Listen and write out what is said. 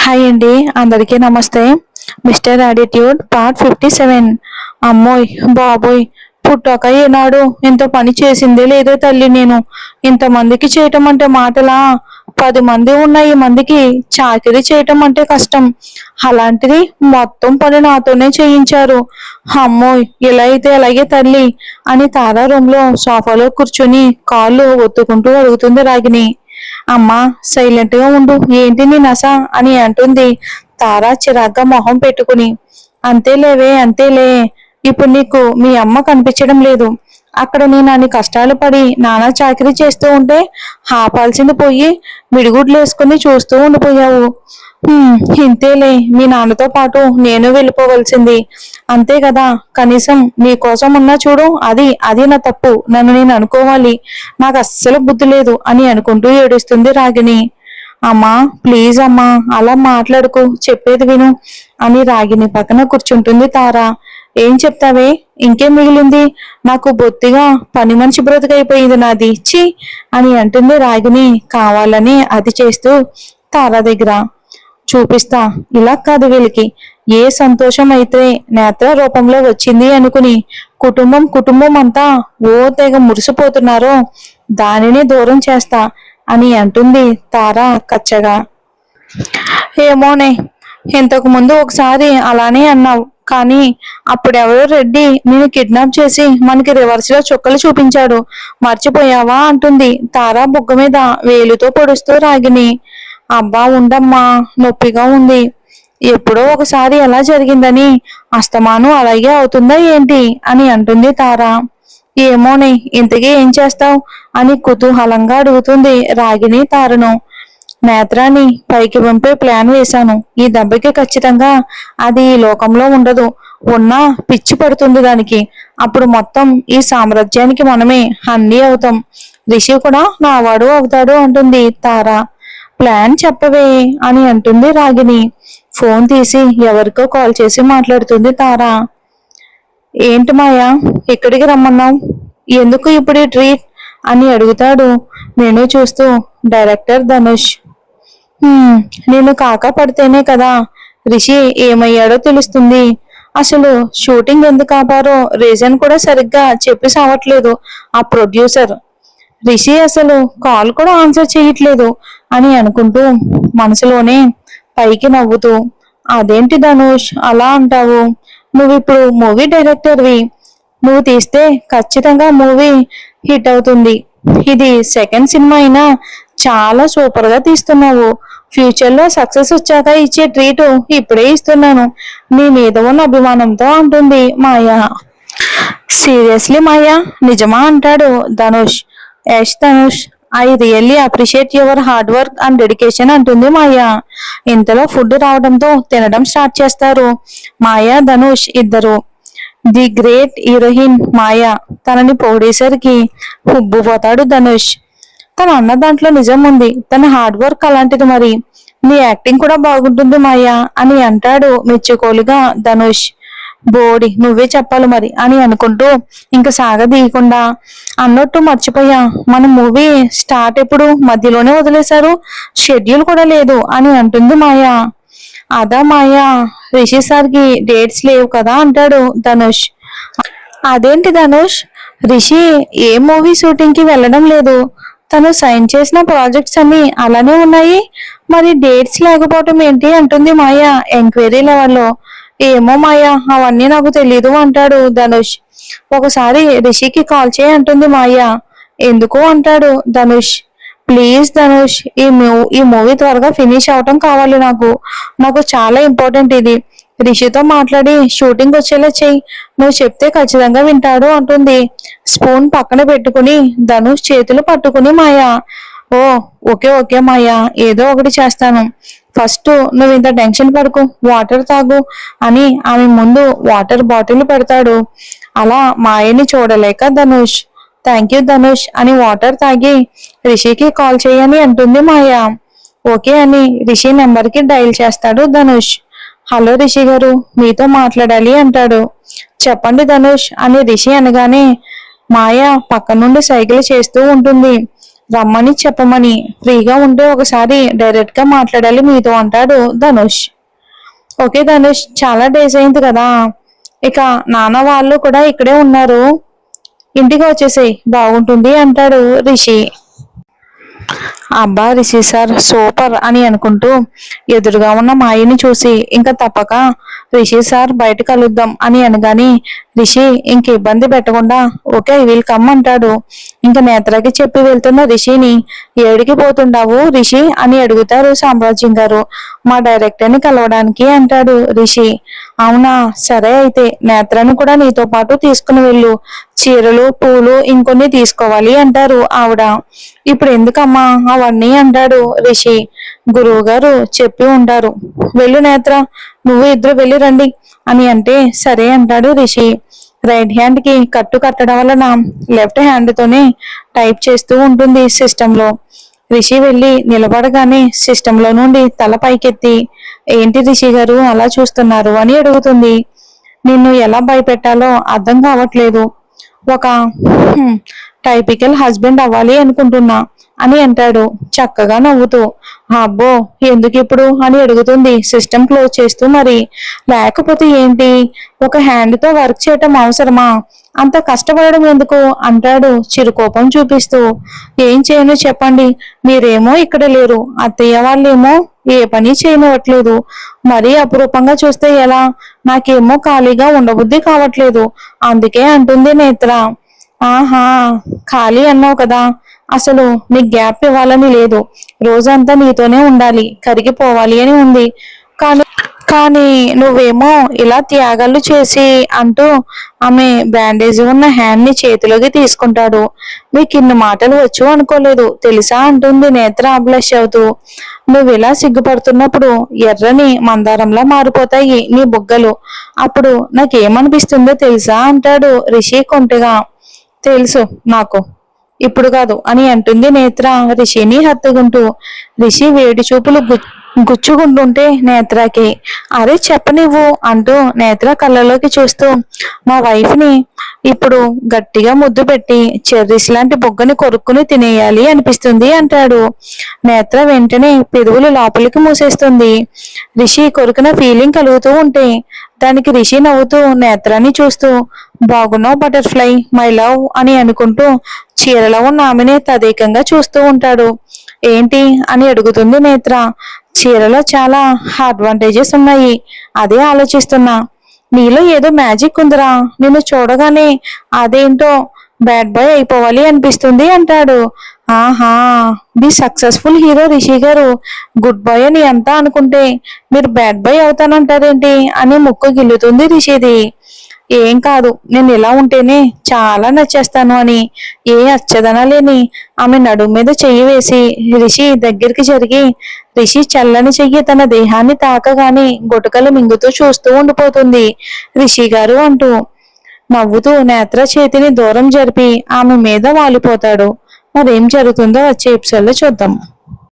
Hi అండి, అందరికీ నమస్తే. Mister attitude part 57. అమ్మోయ్ బాబోయ్, పుట్టాక ఏనాడు ఇంత పని చేసిందే లేదో తల్లి. నేను ఇంతమందికి చేయటం అంటే మాటలా? 10 మంది ఉన్న ఈ మందికి చాకరీ చేయటం అంటే కష్టం. అలాంటిది మొత్తం పని నాతోనే చేయించారు. అమ్మోయ్, ఇలా అయితే అలాగే తల్లి అని తారా రూమ్లో సోఫాలో కూర్చొని కాళ్ళు ఒత్తుకుంటూ అడుగుతుంది రాగిని. అమ్మా, సైలెంట్ గా ఉండు, ఏంటి నీ నస అని అంటుంది తారా చిరాగ్గా మొహం పెట్టుకుని. అంతేలేవే అంతేలే, ఇప్పుడు నీకు మీ అమ్మ కనిపించడం లేదు. అక్కడ నేను అన్ని కష్టాలు పడి నానా చాకరీ చేస్తూ ఉంటే ఆపాల్సింది పోయి మిడిగుడ్లు వేసుకుని చూస్తూ ఉండిపోయావు. ఇంతేలే, మీ నాన్నతో పాటు నేను వెళ్ళిపోవలసింది. అంతే కదా, కనీసం నీ కోసం ఉన్నా చూడు, అది అది నా తప్పు, నన్ను నేను అనుకోవాలి. నాకు అస్సలు బుద్ధి లేదు అని అనుకుంటూ ఏడుస్తుంది రాగిని. అమ్మా ప్లీజ్ అమ్మా, అలా మాట్లాడుకు, చెప్పేది విను అని రాగిని పక్కన కూర్చుంటుంది తారా. ఏం చెప్తావే, ఇంకేం మిగిలింది? నాకు బొత్తిగా పని మనిషి బ్రతుకైపోయింది నాది, ఛీ అని అంటుంది రాగిని కావాలని అది చేస్తూ తారా దగ్గర. చూపిస్తా, ఇలా కాదు, వీళ్ళకి ఏ సంతోషం అయితే నేత్ర రూపంలో వచ్చింది అనుకుని కుటుంబం కుటుంబం అంతా ఓ తెగ మురిసిపోతున్నారో దానిని దూరం చేస్తా అని అంటుంది తారా కచ్చగా. ఏమోనే, ఇంతకు ముందు ఒకసారి అలానే అన్నావు, కానీ అప్పుడెవరో రెడ్డి నేను కిడ్నాప్ చేసి మనకి రివర్స్ లో చుక్కలు చూపించాడు, మర్చిపోయావా అంటుంది తారా బుగ్గ మీద వేలుతో పొడుస్తూ రాగిని. అబ్బా ఉండమ్మా, నొప్పిగా ఉంది. ఎప్పుడో ఒకసారి ఎలా జరిగిందని అస్తమానం అలాగే అవుతుందా ఏంటి అని అంటుంది తారా. ఏమోనే, ఇంతకీ ఏం చేస్తావు అని కుతూహలంగా అడుగుతుంది రాగిని తారను. నేత్రాన్ని పైకి పంపే ప్లాన్ వేశాను. ఈ దెబ్బకి ఖచ్చితంగా అది ఈ లోకంలో ఉండదు, ఉన్నా పిచ్చి పడుతుంది దానికి. అప్పుడు మొత్తం ఈ సామ్రాజ్యానికి మనమే అన్నీ అవుతాం. రిషి కూడా నావాడు అవుతాడు అంటుంది తారా. ప్లాన్ చెప్పవే అని అంటుంది రాగిని. ఫోన్ తీసి ఎవరికో కాల్ చేసి మాట్లాడుతుంది తారా. ఏంటి మాయా, ఎక్కడికి రమ్మన్నావు? ఎందుకు ఇప్పుడు ఈ ట్రీట్ అని అడుగుతాడు మెనూ చూస్తూ డైరెక్టర్ ధనుష్. నేను కాక పడితేనే కదా రిషి ఏమయ్యాడో తెలుస్తుంది. అసలు షూటింగ్ ఎందుకు ఆపారో రీజన్ కూడా సరిగ్గా చెప్పి సావట్లేదు ఆ ప్రొడ్యూసర్. రిషి అసలు కాల్ కూడా ఆన్సర్ చేయట్లేదు అని అనుకుంటూ మనసులోనే పైకి నవ్వుతూ, అదేంటి ధనుష్ అలా అంటావు? నువ్విప్పుడు మూవీ డైరెక్టర్వి, నువ్వు తీస్తే ఖచ్చితంగా మూవీ హిట్ అవుతుంది. ఇది సెకండ్ సినిమా అయినా చాలా సూపర్ గా తీస్తున్నావు. ఫ్యూచర్ లో సక్సెస్ వచ్చాక ఇచ్చే ట్రీట్ ఇప్పుడే ఇస్తున్నాను, నీ మీద ఉన్న అభిమానంతో అంటుంది మాయా. సీరియస్లీ మాయా, నిజమా అంటాడు Dhanush. Yash Dhanush, I really appreciate your hard work and dedication అంటుంది మాయా. ఇంతలో ఫుడ్ రావడంతో తినడం స్టార్ట్ చేస్తారు మాయా ధనుష్ ఇద్దరు. ది గ్రేట్ హీరోయిన్ మాయా, తనని పొగిడేసరికి హుబ్బుపోతాడు ధనుష్. తను అన్న దాంట్లో నిజం ఉంది, తన హార్డ్ వర్క్ అలాంటిది, మరి నీ యాక్టింగ్ కూడా బాగుంటుంది మాయా అని అంటాడు మెచ్చుకోలుగా ధనుష్. బోడి నువ్వే చెప్పాలి మరి అని అనుకుంటూ ఇంకా సాగదీయకుండా, అన్నట్టు మర్చిపోయా, మన మూవీ స్టార్ట్ ఎప్పుడు మధ్యలోనే వదిలేశారు, షెడ్యూల్ కూడా లేదు అని అంటుంది మాయా. అదా మాయా, రిషి సార్కి డేట్స్ లేవు కదా అంటాడు ధనుష్. అదేంటి ధనుష్, రిషి ఏ మూవీ షూటింగ్ కి వెళ్ళడం లేదు, తను సైన్ చేసిన ప్రాజెక్ట్స్ అన్ని అలానే ఉన్నాయి, మరి డేట్స్ లేకపోవటం ఏంటి అంటుంది మాయా ఎంక్వైరీ లెవెల్లో. ఏమో మాయా, అవన్నీ నాకు తెలీదు అంటాడు ధనుష్. ఒకసారి రిషికి కాల్ చేయి అంటుంది మాయా. ఎందుకు అంటాడు ధనుష్. ప్లీజ్ ధనుష్, ఈ మూవీ త్వరగా ఫినిష్ అవటం కావాలి, నాకు చాలా ఇంపార్టెంట్ ఇది. రిషితో మాట్లాడి షూటింగ్ వచ్చేలా చెయ్యి, నువ్వు చెప్తే ఖచ్చితంగా వింటాడు అంటుంది స్పూన్ పక్కన పెట్టుకుని ధనుష్ చేతులు పట్టుకుని మాయా. ఓ ఓకే ఓకే మాయా, ఏదో ఒకటి చేస్తాను. ఫస్ట్ నువ్వు ఇంత టెన్షన్ పడుకు, వాటర్ తాగు అని ఆమె ముందు వాటర్ బాటిల్ పెడతాడు. అలా మాయని చూడలేక ధనుష్, థ్యాంక్ యూ ధనుష్ అని వాటర్ తాగి రిషికి కాల్ చేయని అంటుంది మాయా. ఓకే అని రిషి నెంబర్కి డైల్ చేస్తాడు ధనుష్. హలో రిషి గారు, మీతో మాట్లాడాలి అంటాడు. చెప్పండి ధనుష్ అని రిషి అనగానే మాయా పక్క నుండి సైకిల్ చేస్తూ ఉంటుంది. రమ్మని చెప్పమని, ఫ్రీగా ఉంటే ఒకసారి డైరెక్ట్ గా మాట్లాడాలి మీతో అంటాడు ధనుష్. ఓకే ధనుష్, చాలా డేస్ అయింది కదా, ఇక నాన్న వాళ్ళు కూడా ఇక్కడే ఉన్నారు, ఇంటికి వచ్చేసేయ్ బాగుంటుంది అంటాడు రిషి. అబ్బా రిషి సార్ సూపర్ అని అనుకుంటూ ఎదురుగా ఉన్న మాయని చూసి ఇంకా తప్పక రిషి సార్ బయట కలుద్దాం అని అనగాని రిషి ఇంక ఇబ్బంది పెట్టకుండా ఓకే వీల్ కమ్ అంటాడు. ఇంకా నేత్రకి చెప్పి వెళ్తున్న రిషిని ఏడికి పోతుండావు రిషి అని అడుగుతారు సామ్రాజ్యం గారు. మా డైరెక్టర్ ని కలవడానికి అంటాడు రిషి. అవునా సరే అయితే నేత్రను కూడా నీతో పాటు తీసుకుని వెళ్ళు, చీరలు పూలు ఇంకొన్ని తీసుకోవాలి అంటారు ఆవిడ. ఇప్పుడు ఎందుకమ్మా అవన్నీ అంటాడు రిషి. గురువు గారు చెప్పి ఉంటారు, వెళ్ళు నేత్ర, నువ్వు ఇద్దరు వెళ్ళి రండి అని అంటే సరే అంటాడు రిషి. రైట్ హ్యాండ్ కి కట్టు కట్టడం వలన లెఫ్ట్ హ్యాండ్ తోనే టైప్ చేస్తూ ఉంటుంది సిస్టమ్ లో. రిషి వెళ్ళి నిలబడగానే సిస్టమ్ లో నుండి తల పైకెత్తి ఏంటి రిషి గారు అలా చూస్తున్నారు అని అడుగుతుంది. నిన్ను ఎలా భయపెట్టాలో అర్థం కావట్లేదు, ఒక టైపికల్ హస్బెండ్ అవ్వాలి అనుకుంటున్నా అని అంటాడు చక్కగా నవ్వుతూ. అబ్బో ఎందుకు ఇప్పుడు అని అడుగుతుంది సిస్టమ్ క్లోజ్ చేస్తూ. మరి లేకపోతే ఏంటి, ఒక హ్యాండ్ తో వర్క్ చేయటం అవసరమా, అంత కష్టపడడం ఎందుకు అంటాడు చిరుకోపం చూపిస్తూ. ఏం చేయను చెప్పండి, మీరేమో ఇక్కడ లేరు, అత్తయ్య వాళ్ళేమో ఏ పని చేయనివ్వట్లేదు, మరీ అపురూపంగా చూస్తే ఎలా, నాకేమో ఖాళీగా ఉండబుద్ధి కావట్లేదు అందుకే అంటుంది నేత్ర. ఆహా ఖాళీ అన్నావు కదా, అసలు నీకు గ్యాప్ ఇవ్వాలని లేదు, రోజంతా నీతోనే ఉండాలి, కరిగిపోవాలి అని ఉంది, కానీ కానీ నువ్వేమో ఇలా త్యాగాలు చేసి అంటూ ఆమె బ్యాండేజ్ ఉన్న హ్యాండ్ ని చేతిలోకి తీసుకుంటాడు. మీకు ఇన్ని మాటలు వచ్చు అనుకోలేదు తెలుసా అంటుంది నేత్ర అబ్లష్ అవుతూ. నువ్వు ఇలా సిగ్గుపడుతున్నప్పుడు ఎర్రని మందారంలా మారిపోతాయి నీ బుగ్గలు, అప్పుడు నాకేమనిపిస్తుందో తెలుసా అంటాడు రిషి కొంటెగా. తెలుసు నాకు, ఇప్పుడు కాదు అని అంటుంది నేత్ర రిషిని హత్తుకుంటూ. రిషి వేడి చూపులు గుచ్చుకుంటుంటే నేత్రకి అరే చెప్పనివ్వు అంటూ నేత్ర కళ్ళలోకి చూస్తూ మా వైఫ్ ని ఇప్పుడు గట్టిగా ముద్దు పెట్టి చెర్రీస్ లాంటి బొగ్గని కొరుక్కుని తినేయాలి అనిపిస్తుంది అంటాడు. నేత్ర వెంటనే పెదవులు లోపలికి మూసేస్తుంది. రిషి కొరికిన ఫీలింగ్ కలుగుతూ ఉంటే దానికి రిషి నవ్వుతూ నేత్రాన్ని చూస్తూ బాగున్నావు బటర్ఫ్లై మై లవ్ అని అనుకుంటూ చీరలో ఉన్న ఆమెని తదేకంగా చూస్తూ ఉంటాడు. ఏంటి అని అడుగుతుంది నేత్ర. చీరలో చాలా అడ్వాంటేజెస్ ఉన్నాయి, అదే ఆలోచిస్తున్నా, నీలో ఏదో మ్యాజిక్ ఉందిరా, నిన్ను చూడగానే అదేంటో బ్యాడ్ బాయ్ అయిపోవాలి అనిపిస్తుంది అంటాడు. ఆహా ది సక్సెస్ఫుల్ హీరో రిషి గారు గుడ్ బాయ్ అని ఎంత అనుకుంటే మీరు బ్యాడ్ బాయ్ అవుతానంటారేంటి అని ముక్కు గిల్లుతుంది రిషిది. ఏం కాదు, నేను ఇలా ఉంటేనే చాలా నచ్చేస్తాను అని ఏ అచ్చదన లేని ఆమె నడుము మీద చెయ్యి వేసి రిషి దగ్గరికి జరిగి రిషి చల్లని చెయ్యి తన దేహాన్ని తాకగానే గుటకలు మింగుతూ చూస్తూ ఉండిపోతుంది రిషి గారు అంటూ. నవ్వుతూ నేత్ర చేతిని దూరం జరిపి ఆమె మీద వాలిపోతాడు. మరేం జరుగుతుందో వచ్చే ఎపిసోడ్లో చూద్దాం.